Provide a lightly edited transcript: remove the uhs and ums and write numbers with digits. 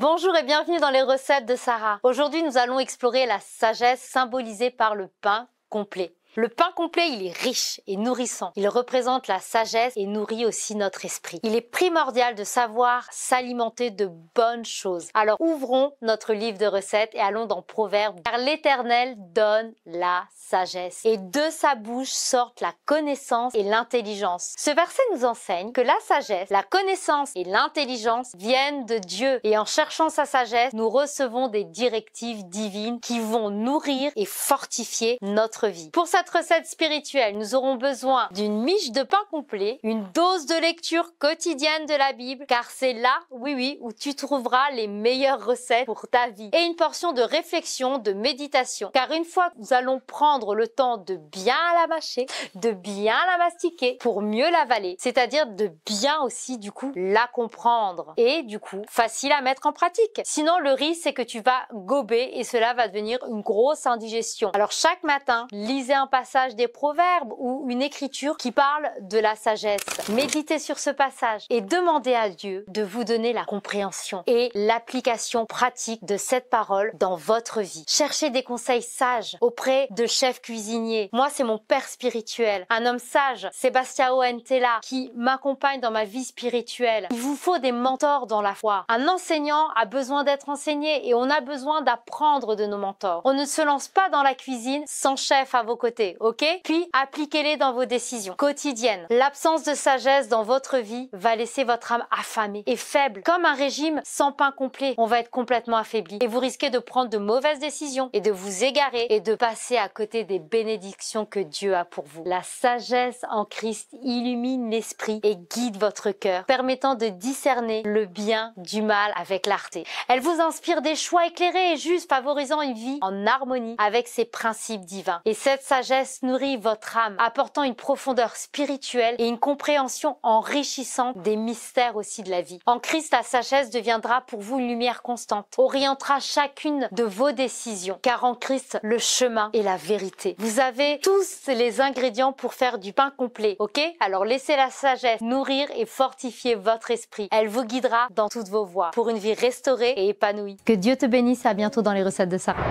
Bonjour et bienvenue dans les recettes de Sarah. Aujourd'hui, nous allons explorer la sagesse symbolisée par le pain complet. Le pain complet, il est riche et nourrissant. Il représente la sagesse et nourrit aussi notre esprit. Il est primordial de savoir s'alimenter de bonnes choses. Alors ouvrons notre livre de recettes et allons dans Proverbes. Car l'Éternel donne la sagesse et de sa bouche sortent la connaissance et l'intelligence. Ce verset nous enseigne que la sagesse, la connaissance et l'intelligence viennent de Dieu. Et en cherchant sa sagesse, nous recevons des directives divines qui vont nourrir et fortifier notre vie. Pour cette recette spirituelle, nous aurons besoin d'une miche de pain complet, une dose de lecture quotidienne de la Bible, car c'est là, oui, où tu trouveras les meilleures recettes pour ta vie, et une portion de réflexion, de méditation, car une fois que nous allons prendre le temps de bien la mâcher, de bien la mastiquer, pour mieux l'avaler, c'est-à-dire de bien aussi, du coup, la comprendre, et du coup, facile à mettre en pratique. Sinon, le risque, c'est que tu vas gober, et cela va devenir une grosse indigestion. Alors, chaque matin, lisez un passage des Proverbes ou une écriture qui parle de la sagesse. Méditez sur ce passage et demandez à Dieu de vous donner la compréhension et l'application pratique de cette parole dans votre vie. Cherchez des conseils sages auprès de chefs cuisiniers. Moi, c'est mon père spirituel, un homme sage, Sebastião Entella, qui m'accompagne dans ma vie spirituelle. Il vous faut des mentors dans la foi. Un enseignant a besoin d'être enseigné et on a besoin d'apprendre de nos mentors. On ne se lance pas dans la cuisine sans chef à vos côtés. Ok? Puis, appliquez-les dans vos décisions quotidiennes. L'absence de sagesse dans votre vie va laisser votre âme affamée et faible. Comme un régime sans pain complet, on va être complètement affaibli. Et vous risquez de prendre de mauvaises décisions et de vous égarer et de passer à côté des bénédictions que Dieu a pour vous. La sagesse en Christ illumine l'esprit et guide votre cœur, permettant de discerner le bien du mal avec clarté. Elle vous inspire des choix éclairés et justes, favorisant une vie en harmonie avec ses principes divins. Et cette sagesse nourrit votre âme, apportant une profondeur spirituelle et une compréhension enrichissante des mystères aussi de la vie. En Christ, la sagesse deviendra pour vous une lumière constante, orientera chacune de vos décisions, car en Christ, le chemin est la vérité. Vous avez tous les ingrédients pour faire du pain complet, ok? Alors laissez la sagesse nourrir et fortifier votre esprit. Elle vous guidera dans toutes vos voies pour une vie restaurée et épanouie. Que Dieu te bénisse, à bientôt dans les recettes de Sarah.